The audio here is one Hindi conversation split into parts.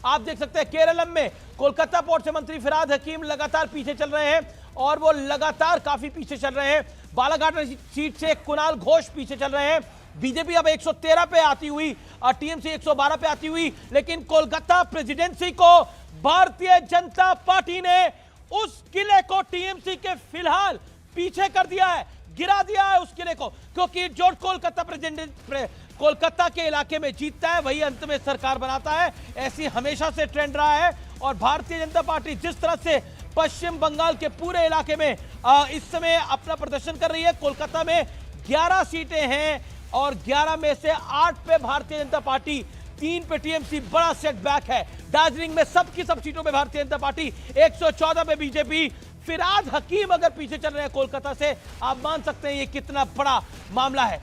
आप देख सकते हैं केरलम में कोलकाता पोर्ट से मंत्री फिराद हकीम लगातार पीछे चल रहे हैं और वो लगातार काफी पीछे चल रहे हैं। बालाघाट सीट से कुणाल घोष पीछे चल रहे हैं। बीजेपी अब 113 पे आती हुई और टीएमसी 112 पे आती हुई, लेकिन कोलकाता प्रेसिडेंसी को भारतीय जनता पार्टी ने उस किले को टीएमसी के फिलहाल पीछे कर दिया है, गिरा दिया है उस किले को, क्योंकि जो कोलकाता के इलाके में जीतता है वही अंत में सरकार बनाता है। ऐसी हमेशा से ट्रेंड रहा है और भारतीय जनता पार्टी जिस तरह से पश्चिम बंगाल के पूरे इलाके में इस समय अपना प्रदर्शन कर रही है। कोलकाता में 11 सीटें हैं और 11 में से 8 पे भारतीय जनता पार्टी, 3 पे टीएमसी, बड़ा सेटबैक है। दार्जिलिंग में सबकी सब सीटों पे भारतीय जनता पार्टी, 114 पे बीजेपी। फिराद हकीम अगर पीछे चल रहे हैं कोलकाता से, आप मान सकते हैं ये कितना बड़ा मामला है।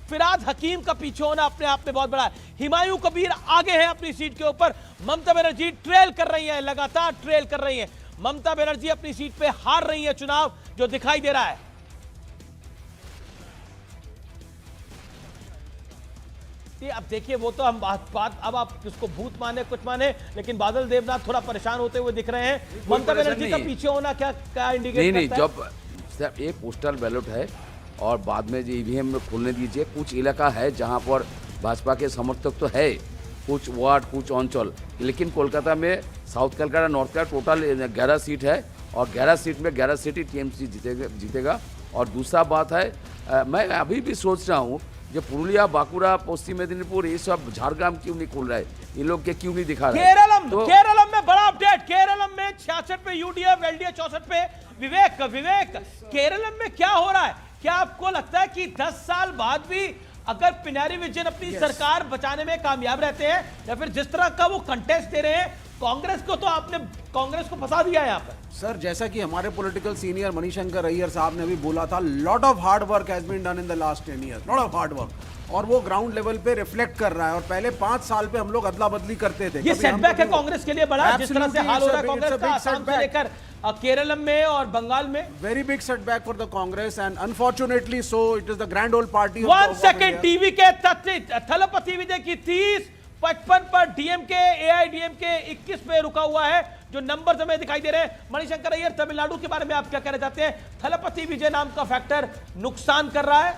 फिराद हकीम का पीछे होना अपने आप में बहुत बड़ा है। हिमायू कबीर आगे हैं अपनी सीट के ऊपर। ममता बनर्जी ट्रेल कर रही है, लगातार ट्रेल कर रही है। ममता बनर्जी अपनी सीट पे हार रही है चुनाव, जो दिखाई दे रहा है। अब देखिए वो तो हम बात अब आप किसको भूत माने कुछ माने, लेकिन बादल देवनाथ थोड़ा परेशान होते हुए दिख रहे हैं। ममता बनर्जी का पीछे होना क्या इंडिकेट नहीं, जब सिर्फ एक पोस्टल बैलेट है और बाद में जो ईवीएम में खोलने दीजिए, कुछ इलाका है जहां पर भाजपा के समर्थक तो है, कुछ वार्ड, कुछ अंचल, लेकिन कोलकाता में साउथ कलकत्ता, नॉर्थ का टोटल 11 सीट है और 11 सीट में 11 सीट ही टीएमसी जीतेगा। और दूसरा बात है, मैं अभी भी सोच रहा हूँ जो पुरुलिया, बांकुड़ा, पश्चिम मेदिनीपुर, ये सब झारग्राम क्यों नहीं खोल रहा है, इन लोग के क्यों नहीं दिखा रहा है? केरलम में बड़ा अपडेट। केरलम में 66 पे यूडीएफ, एलडीए 64 पे विवेक। केरलम में क्या हो रहा है? क्या आपको लगता है कि 10 साल बाद भी अगर पिनारी विजयन अपनी सरकार बचाने में कामयाब रहते हैं, या फिर जिस तरह का वो कंटेस्ट दे रहे हैं, कांग्रेस को फंसा दिया है यहाँ पर? सर, जैसा कि हमारे पॉलिटिकल सीनियर मणिशंकर अय्यर साहब ने भी बोला था, lot of hard work has been done in the last 10 years, lot of hard work, और वो ग्राउंड लेवल पे रिफ्लेक्ट कर रहा है। और पहले 5 साल पे हम लोग अदला बदली करते थे। ये सेटबैक है कांग्रेस के लिए बड़ा, जिस तरह से हाल हो रहा है कांग्रेस का आसाम से लेकर केरलम में और बंगाल में। Very big setback for the Congress and unfortunately so it is the grand old party. 1 second, TV के थलपति विजय की 30, 55 पर डीएमके, एआईडीएमके 21 पे रुका हुआ है, जो नंबर हमें दिखाई दे रहे हैं। मणिशंकर अय्यर, तमिलनाडु के बारे में आप क्या कहना चाहते हैं? थलपति विजय नाम का फैक्टर नुकसान कर रहा है?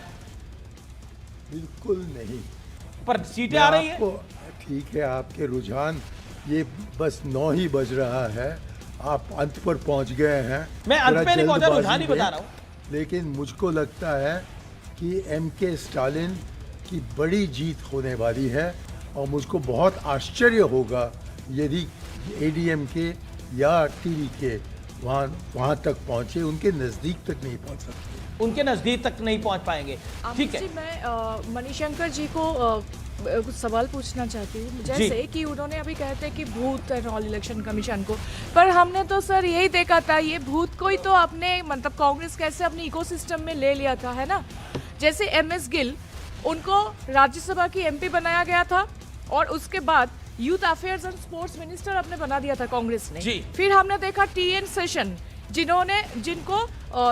बिल्कुल नहीं, पर सीटें आ रही हैं। ठीक है, आपके रुझान ये बस 9 ही बज रहा है, आप अंत पर पहुंच गए हैं। मैं अंत पे नहीं पहुंचा, रुझान ही बता रहा हूं। लेकिन मुझको लगता है कि एमके स्टालिन की बड़ी जीत होने वाली है और मुझको बहुत आश्चर्य होगा यदि एडीएमके या टीवीके वहाँ तक पहुँचे। उनके नज़दीक तक नहीं पहुँच सकते, उनके नज़दीक तक नहीं पहुँच पाएंगे। ठीक है, मैं मणिशंकर जी को कुछ सवाल पूछना चाहती हूँ। जैसे कि उन्होंने अभी कहते हैं कि भूत एंड ऑल इलेक्शन कमीशन को, पर हमने तो सर यही देखा था, ये भूत को ही तो आपने मतलब कांग्रेस कैसे अपने इकोसिस्टम में ले लिया था, है ना। जैसे एमएस गिल, उनको राज्यसभा की एमपी बनाया गया था और उसके बाद youth affairs and sports minister आपने बना दिया था कांग्रेस ने। फिर हमने देखा टीएन सेशन, जिनको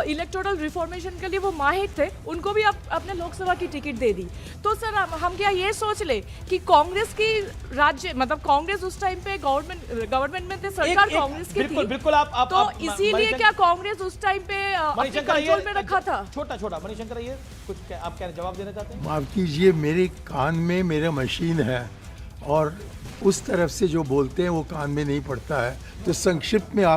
इलेक्टोरल रिफॉर्मेशन के लिए वो माहिर थे, उनको भी अपने लोकसभा की टिकट दे दी। तो सर हम क्या ये सोच ले कि कांग्रेस की राज्य मतलब कांग्रेस उस टाइम पे गवर्नमेंट में थे, सरकार कांग्रेस की थी, बिल्कुल आप तो इसीलिए क्या कांग्रेस उस टाइम पे कंट्रोल में रखा था? छोटा मणिशंकर अय्यर, कुछ आप क्या जवाब देना चाहते हैं? माफ कीजिए, मेरे कान में मेरा मशीन है और उस तरफ से जो बोलते हैं वो कान में नहीं पड़ता है, तो संक्षिप्त में आप